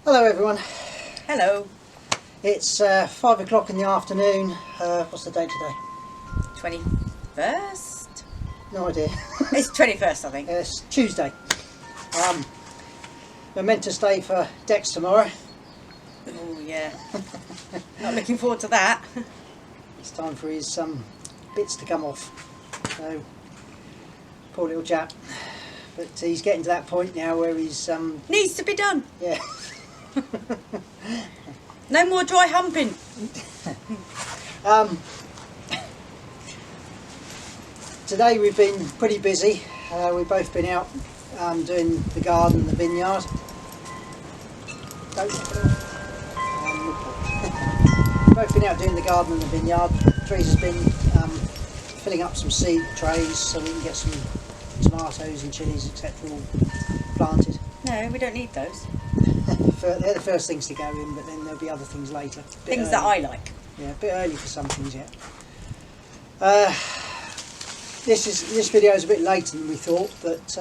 Hello everyone. Hello. It's 5 o'clock in the afternoon. What's the date today? 21st? No idea. It's 21st, I think. It's Tuesday. We're meant to stay for Dex tomorrow. Oh yeah. Not looking forward to that. It's time for his bits to come off. So, poor little chap. But he's getting to that point now where he's Needs to be done. yeah. No more dry humping. Today we've been pretty busy. We've both been out doing the garden and the vineyard. Both been out doing the garden and the vineyard. Teresa's been filling up some seed trays so we can get some tomatoes and chilies, etc. all planted. No, we don't need those. They're the first things to go in, but then there'll be other things later. Things that I like. Yeah, a bit early for some things yet. This video is a bit later than we thought, but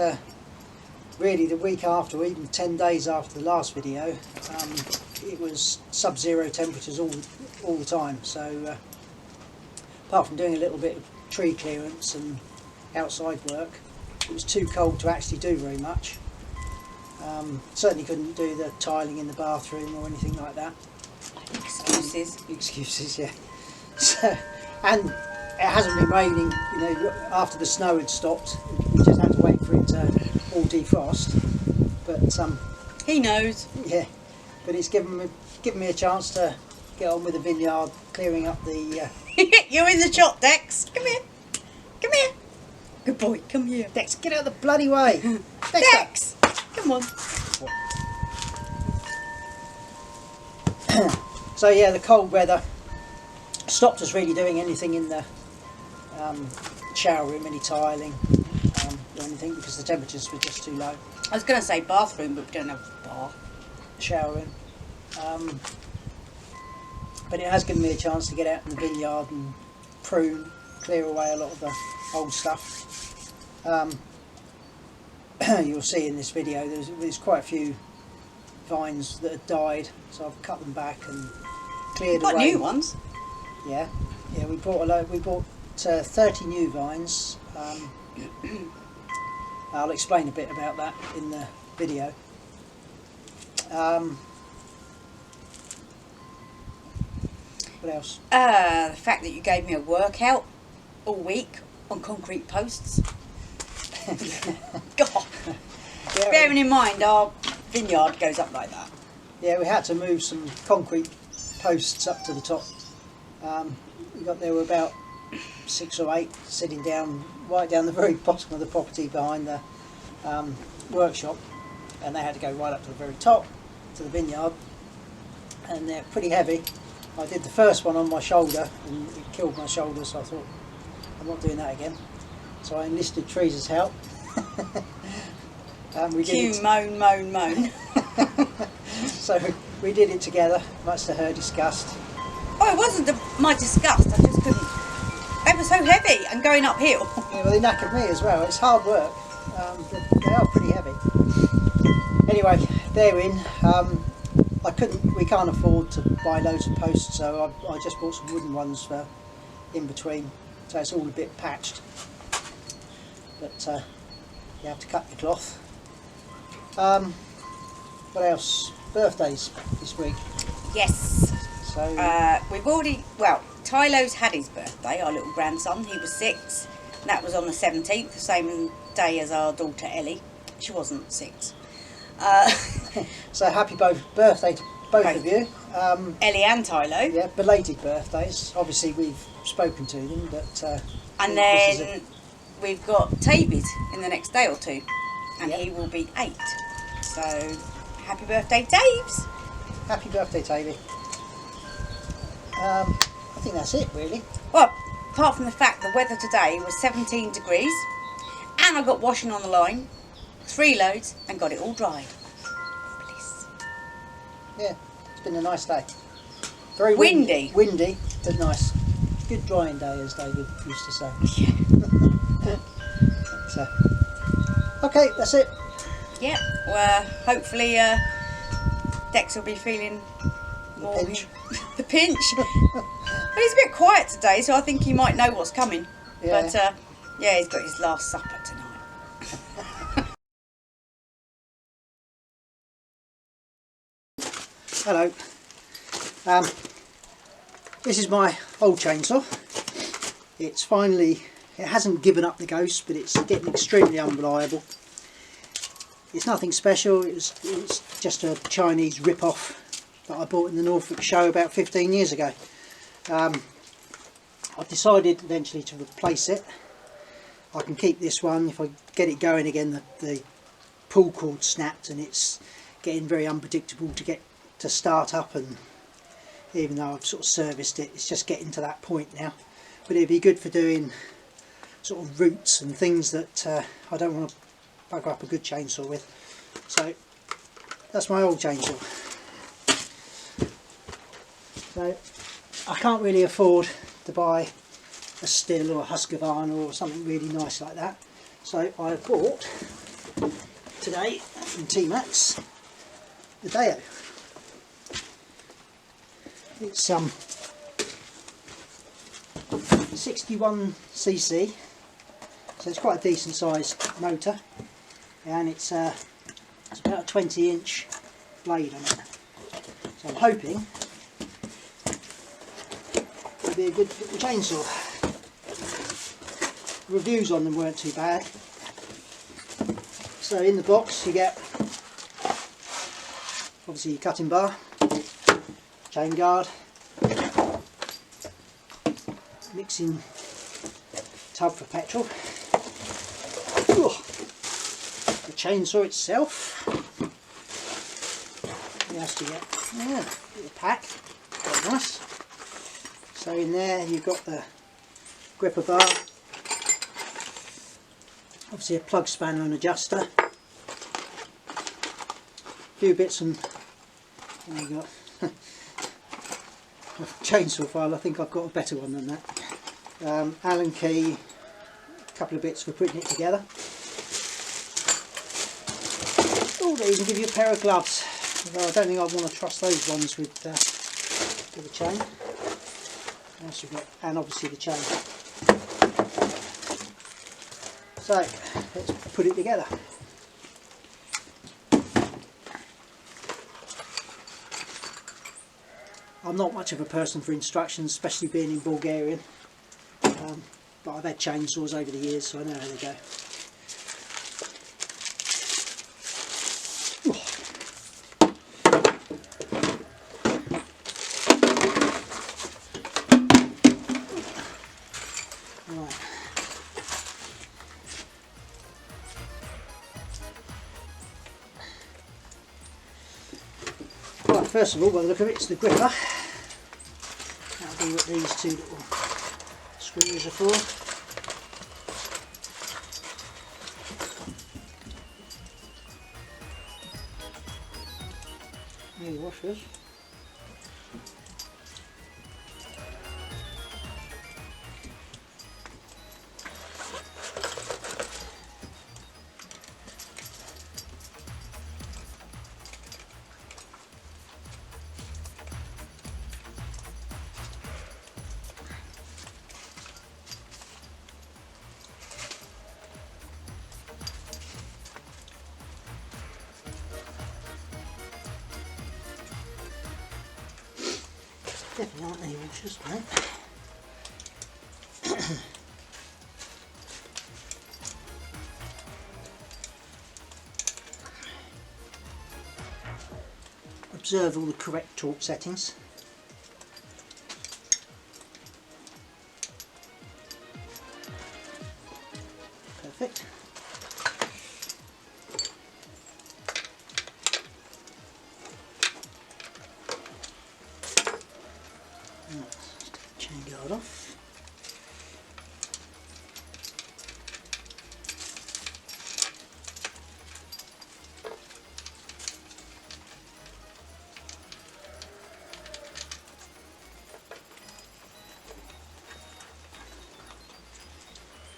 really the week after, or even 10 days after the last video, it was sub-zero temperatures all the time. So apart from doing a little bit of tree clearance and outside work, it was too cold to actually do very much. Certainly couldn't do the tiling in the bathroom or anything like that. Excuses. Excuses, yeah. So, and it hasn't been raining, you know, after the snow had stopped. We just had to wait for it to all defrost. But He knows. yeah, but it's given me a chance to get on with the vineyard, clearing up the. You're in the shop, Dex. Come here. Come here. Good boy. Come here. Dex, get out of the bloody way. Dex. Come on. So yeah, the cold weather stopped us really doing anything in the shower room, any tiling or anything, because the temperatures were just too low. I was going to say bathroom, but we don't have a bath. Shower room. But it has given me a chance to get out in the vineyard and prune, clear away a lot of the old stuff. You'll see in this video there's quite a few vines that had died, so I've cut them back and cleared Got away. new ones. Yeah, we bought 30 new vines. I'll explain a bit about that in the video. What else? The fact that you gave me a workout all week on concrete posts. God. Yeah, Bearing in mind our vineyard goes up like that. yeah, we had to move some concrete posts up to the top. There were about 6 or 8 sitting down right down the very bottom of the property behind the workshop, and they had to go right up to the very top to the vineyard, and they're pretty heavy. I did the first one on my shoulder and it killed my shoulder, so I thought I'm not doing that again. So I enlisted Teresa's help. We did it. Moan. So we did it together, much to her disgust. Oh, it wasn't my disgust, I just couldn't. They were so heavy and going uphill. Yeah, well, they knackered me as well. It's hard work. They are pretty heavy. Anyway, they're in. We can't afford to buy loads of posts, so I just bought some wooden ones for in between. So it's all a bit patched. But you have to cut your cloth. What else? Birthdays this week. Yes. So We've already, Teilo's had his birthday, our little grandson. He was 6. And that was on the 17th, the same day as our daughter Ellie. She wasn't 6. so happy birthday to both of you. Ellie and Teilo. Yeah, belated birthdays. Obviously we've spoken to them, but And then we've got Teifi's in the next day or two, and he will be 8. So happy birthday, Taves! Happy birthday, Teifi. I think that's it, really. Well, apart from the fact the weather today was 17 degrees, and I got washing on the line, 3 loads, and got it all dried. Bliss. Yeah, it's been a nice day. Very Windy. Windy, but nice. Good drying day, as David used to say. Yeah. So, okay, that's it. Yeah, well, hopefully Dex will be feeling more The pinch. the pinch. But he's a bit quiet today, so I think he might know what's coming. Yeah. But yeah, he's got his last supper tonight. Hello. This is my old chainsaw. It hasn't given up the ghost, but it's getting extremely unreliable. It's nothing special, it's just a Chinese rip-off that I bought in the Norfolk show about 15 years ago. I've decided eventually to replace it. I can keep this one. If I get it going again, the pull cord snapped and it's getting very unpredictable to start up, and even though I've sort of serviced it, it's just getting to that point now. But it'd be good for doing sort of roots and things that I don't want to bugger up a good chainsaw with. So that's my old chainsaw. So I can't really afford to buy a Stihl or a Husqvarna or something really nice like that. So I bought today from T-Max the Daewoo. It's 61cc, so it's quite a decent sized motor, and it's about a 20-inch blade on it. So I'm hoping it'll be a good little chainsaw. Reviews on them weren't too bad. So in the box you get obviously your cutting bar, chain guard, mixing tub for petrol, the chainsaw itself. You have to get a little pack, quite nice. So in there you've got the gripper bar, obviously a plug spanner and adjuster, a few bits and there you got a chainsaw file. I think I've got a better one than that. Allen key, a couple of bits for putting it together. Oh, they even give you a pair of gloves, although I don't think I want to trust those ones with the chain. What else you've got? And obviously the chain. So let's put it together. I'm not much of a person for instructions, especially being in Bulgarian, but I've had chainsaws over the years, so I know how they go. Right. Right, first of all, by the look of it, it's the gripper. That'll be what these two little screws are for. There your washers. Definitely aren't any washers, mate. Observe all the correct torque settings. Perfect. Chain guard off.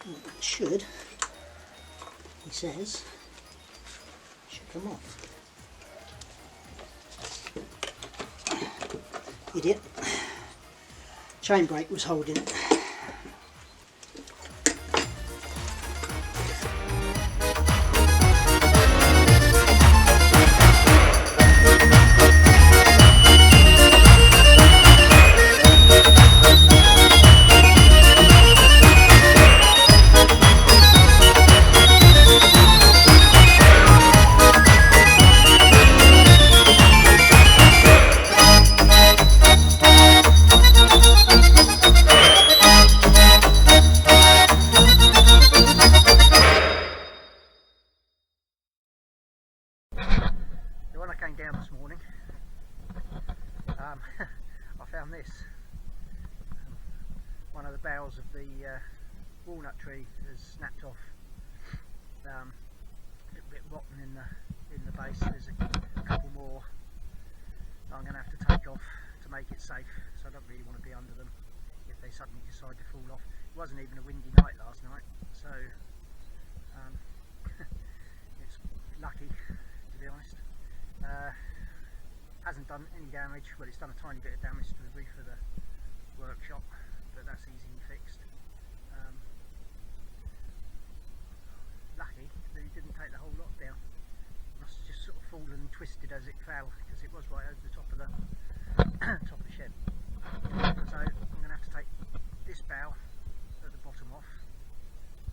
It should, he says, should come off. Idiot. Chain brake was holding it. When I came down this morning, I found this. One of the boughs of the walnut tree has snapped off. A little bit rotten in the base. There's a couple more that I'm going to have to take off to make it safe. So I don't really want to be under them if they suddenly decide to fall off. It wasn't even a windy night last night, so it's lucky, to be honest. Hasn't done any damage. Well, it's done a tiny bit of damage to the roof of the workshop, but that's easily fixed. Lucky that it didn't take the whole lot down. It must have just sort of fallen and twisted as it fell, because it was right over the top of the top of the shed. So I'm going to have to take this bough at the bottom off,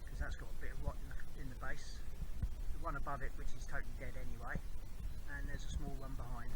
because that's got a bit of rot in the base. The one above it, which is totally dead anyway, and there's a small one behind.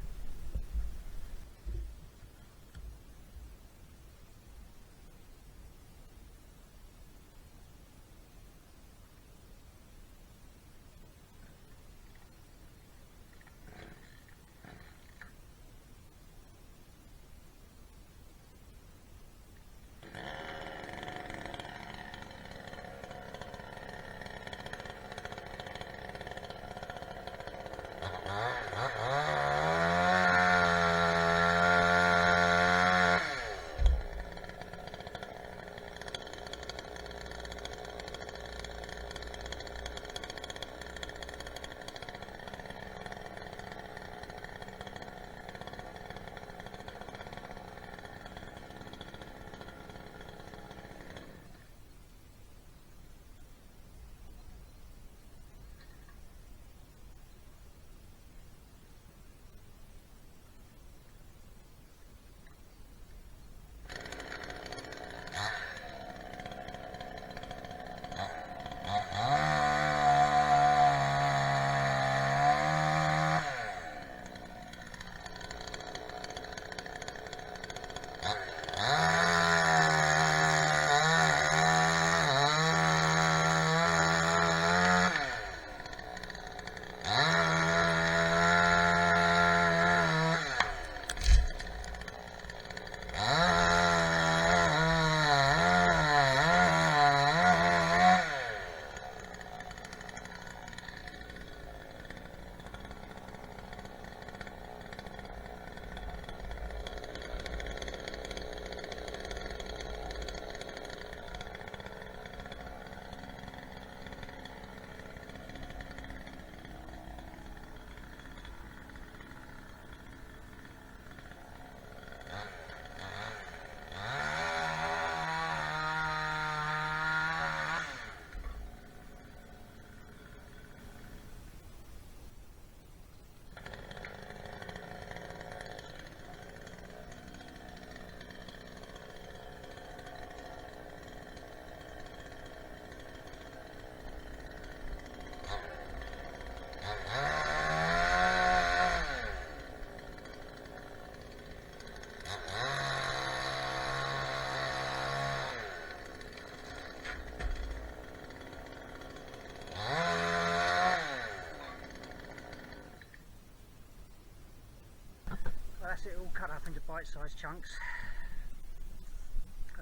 That's it all cut up into bite-sized chunks.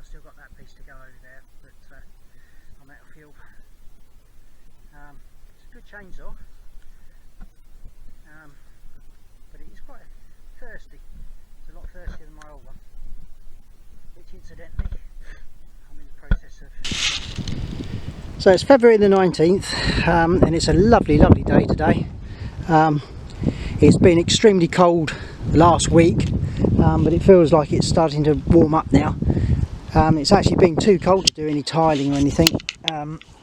I've still got that piece to go over there, but I'm out of fuel. It's a good chainsaw, but it is quite thirsty. It's a lot thirstier than my old one, which incidentally I'm in the process of. So it's February the 19th, and it's a lovely day today. It's been extremely cold last week, but it feels like it's starting to warm up now. It's actually been too cold to do any tiling or anything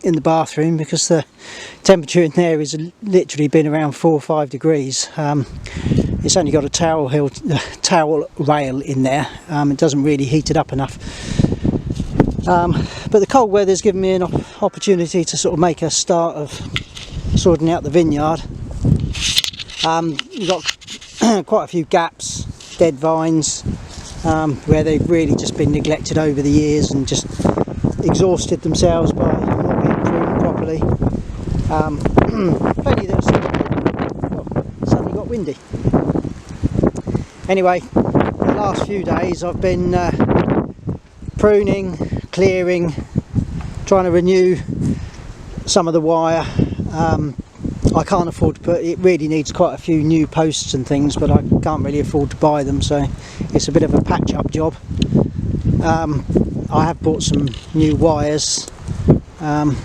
in the bathroom, because the temperature in there has literally been around 4 or 5 degrees. It's only got a towel rail in there. It doesn't really heat it up enough. But the cold weather's given me an opportunity to sort of make a start of sorting out the vineyard. We've got quite a few gaps, dead vines, where they've really just been neglected over the years and just exhausted themselves by not being pruned properly. Plenty that suddenly got windy. Anyway, the last few days I've been pruning, clearing, trying to renew some of the wire. I can't afford to put, it really needs quite a few new posts and things, but I can't really afford to buy them, so it's a bit of a patch up job. I have bought some new wires, and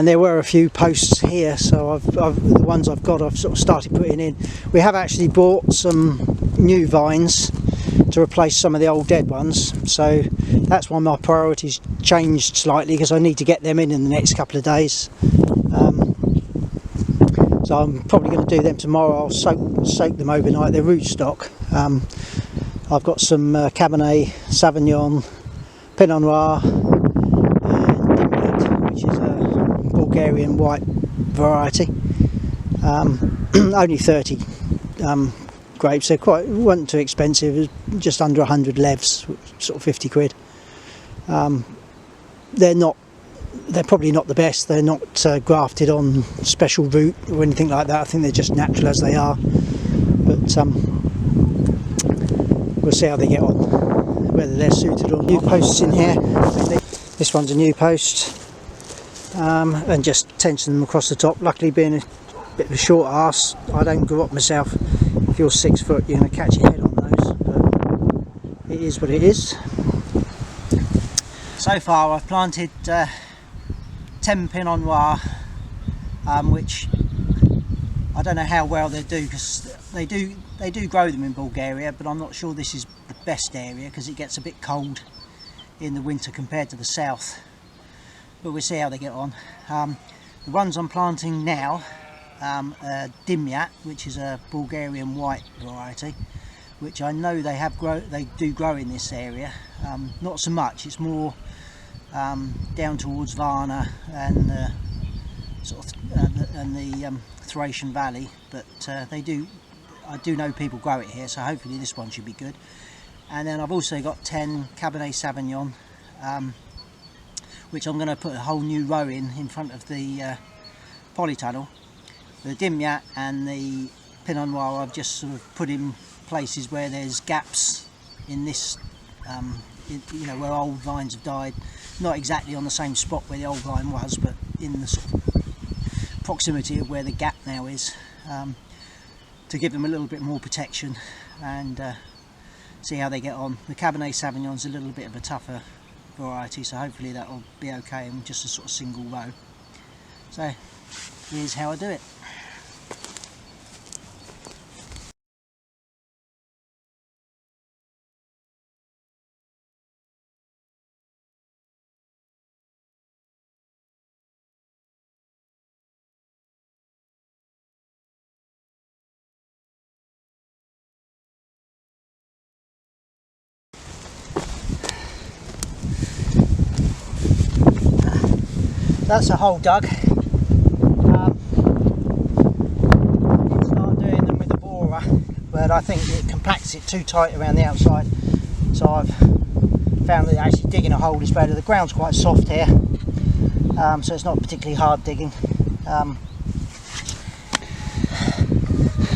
there were a few posts here, so the ones I've got I've sort of started putting in. We have actually bought some new vines to replace some of the old dead ones, so that's why my priorities changed slightly, because I need to get them in the next couple of days. So I'm probably going to do them tomorrow. I'll soak them overnight. They're rootstock. I've got some Cabernet Sauvignon, Pinot Noir, and Dimyat, which is a Bulgarian white variety. Only 30 grapes. They're weren't too expensive. It was just under 100 levs, sort of 50 quid. They're probably not the best. They're not grafted on special root or anything like that. I think they're just natural as they are. But we'll see how they get on, whether they're suited or not. New posts in here. This one's a new post, and just tension them across the top. Luckily, being a bit of a short arse, I don't grow up myself. If you're 6 foot, you're going to catch your head on those. But it is what it is. So far, I've planted 10 Pinot Noir, which I don't know how well they do, because they do grow them in Bulgaria, but I'm not sure this is the best area because it gets a bit cold in the winter compared to the south. But we'll see how they get on. The ones I'm planting now are Dimyat, which is a Bulgarian white variety, which I know they do grow in this area. Not so much. It's more down towards Varna and the Thracian Valley, but I do know people grow it here, so hopefully this one should be good. And then I've also got 10 Cabernet Sauvignon, which I'm going to put a whole new row in front of the polytunnel. The Dimyat and the Pinot Noir I've just sort of put in places where there's gaps in this, you know, where old vines have died. Not exactly on the same spot where the old vine was, but in the sort of proximity of where the gap now is, to give them a little bit more protection and see how they get on. The Cabernet Sauvignon's a little bit of a tougher variety, so hopefully that'll be okay in just a sort of single row. So here's how I do it. That's a hole dug. Start doing them with a borer, but I think it compacts it too tight around the outside, so I've found that actually digging a hole is better. The ground's quite soft here, so it's not particularly hard digging.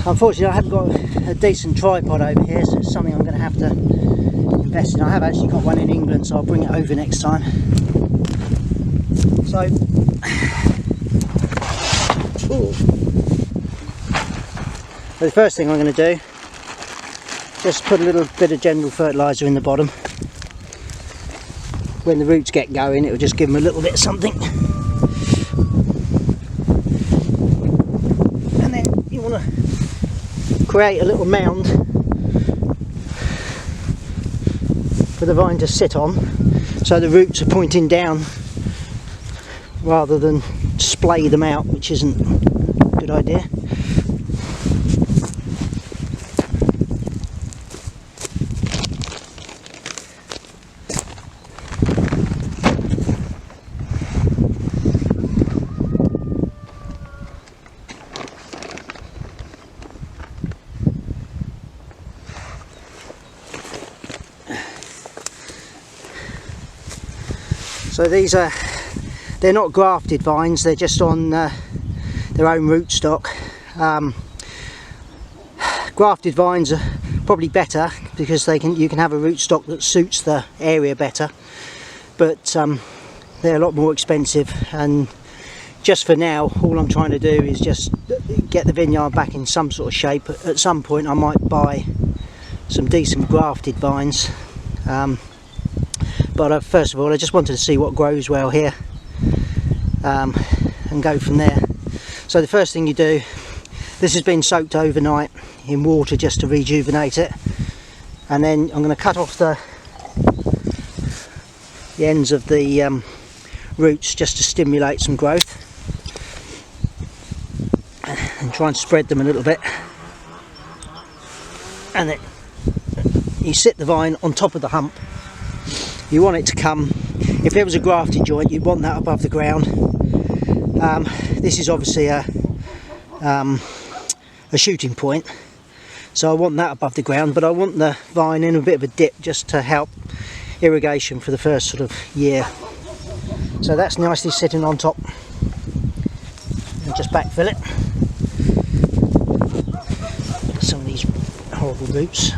Unfortunately I haven't got a decent tripod over here, so it's something I'm going to have to invested. I have actually got one in England, so I'll bring it over next time. So, the first thing I'm going to do, just put a little bit of general fertiliser in the bottom. When the roots get going, it will just give them a little bit of something. And then you want to create a little mound for the vine to sit on, so the roots are pointing down rather than splay them out, which isn't a good idea. So these are, they're not grafted vines, they're just on their own rootstock. Grafted vines are probably better because you can have a rootstock that suits the area better, but they're a lot more expensive, and just for now all I'm trying to do is just get the vineyard back in some sort of shape. At some point I might buy some decent grafted vines. But first of all, I just wanted to see what grows well here, and go from there. So the first thing you do, this has been soaked overnight in water just to rejuvenate it, and then I'm going to cut off the ends of the roots just to stimulate some growth, and try and spread them a little bit. And then you sit the vine on top of the hump. You want it to come, if there was a grafted joint, you'd want that above the ground. This is obviously a shooting point, so I want that above the ground, but I want the vine in a bit of a dip just to help irrigation for the first sort of year. So that's nicely sitting on top, and just backfill it. Some of these horrible roots.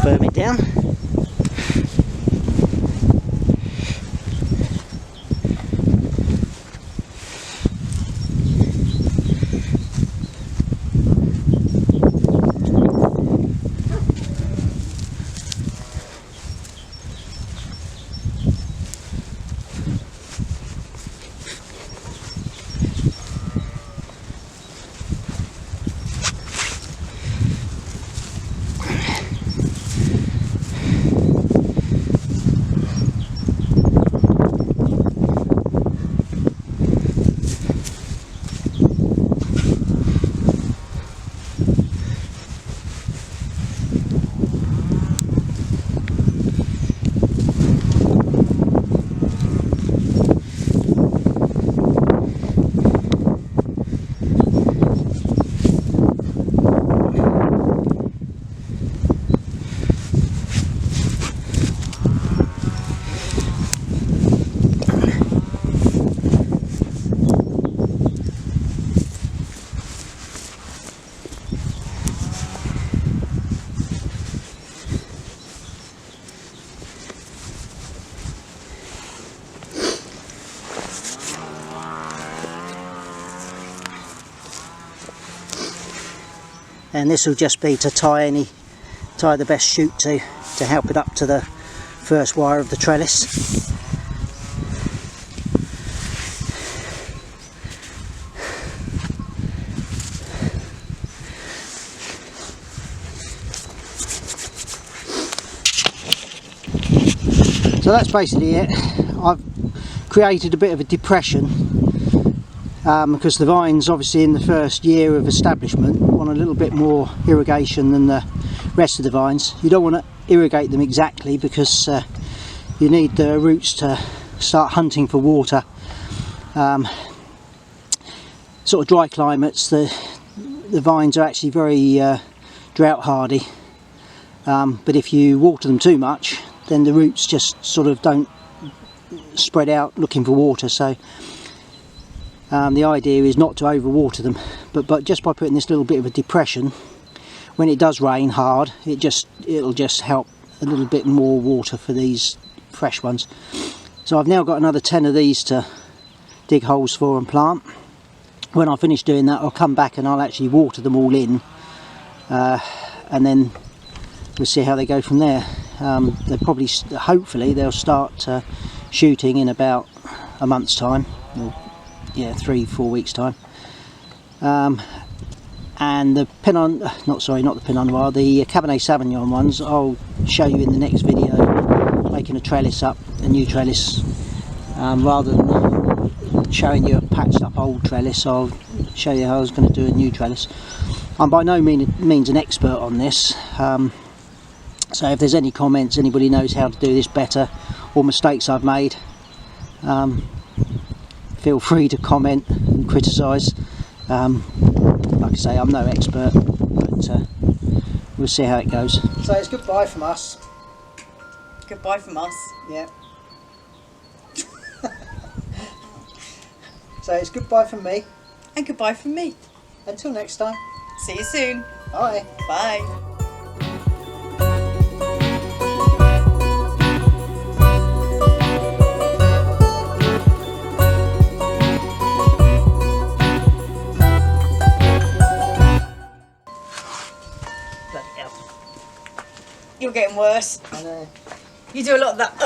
Firm it down. And this will just be to tie the best shoot to help it up to the first wire of the trellis. So that's basically it. I've created a bit of a depression because the vines, obviously in the first year of establishment, want a little bit more irrigation than the rest of the vines. You don't want to irrigate them exactly because you need the roots to start hunting for water. Sort of dry climates, the vines are actually very drought hardy, but if you water them too much, then the roots just sort of don't spread out looking for water. So The idea is not to overwater them, but just by putting this little bit of a depression, when it does rain hard, it'll just help a little bit more water for these fresh ones. So I've now got another 10 of these to dig holes for and plant. When I finish doing that, I'll come back and I'll actually water them all in, and then we'll see how they go from there. They probably, hopefully, they'll start shooting in about a month's time, or yeah, 3-4 weeks time. And the Pinot, not the Pinot Noir, the Cabernet Sauvignon ones, I'll show you in the next video, making a trellis up, a new trellis, rather than showing you a patched up old trellis. I'll show you how I was going to do a new trellis. I'm by no means an expert on this, so if there's any comments, anybody knows how to do this better, or mistakes I've made, feel free to comment and criticise. Like I say, I'm no expert, but we'll see how it goes. So it's goodbye from us. Goodbye from us. Yeah. So it's goodbye from me. And goodbye from me. Until next time. See you soon. Bye. Bye. You're getting worse. I know. You do a lot of that.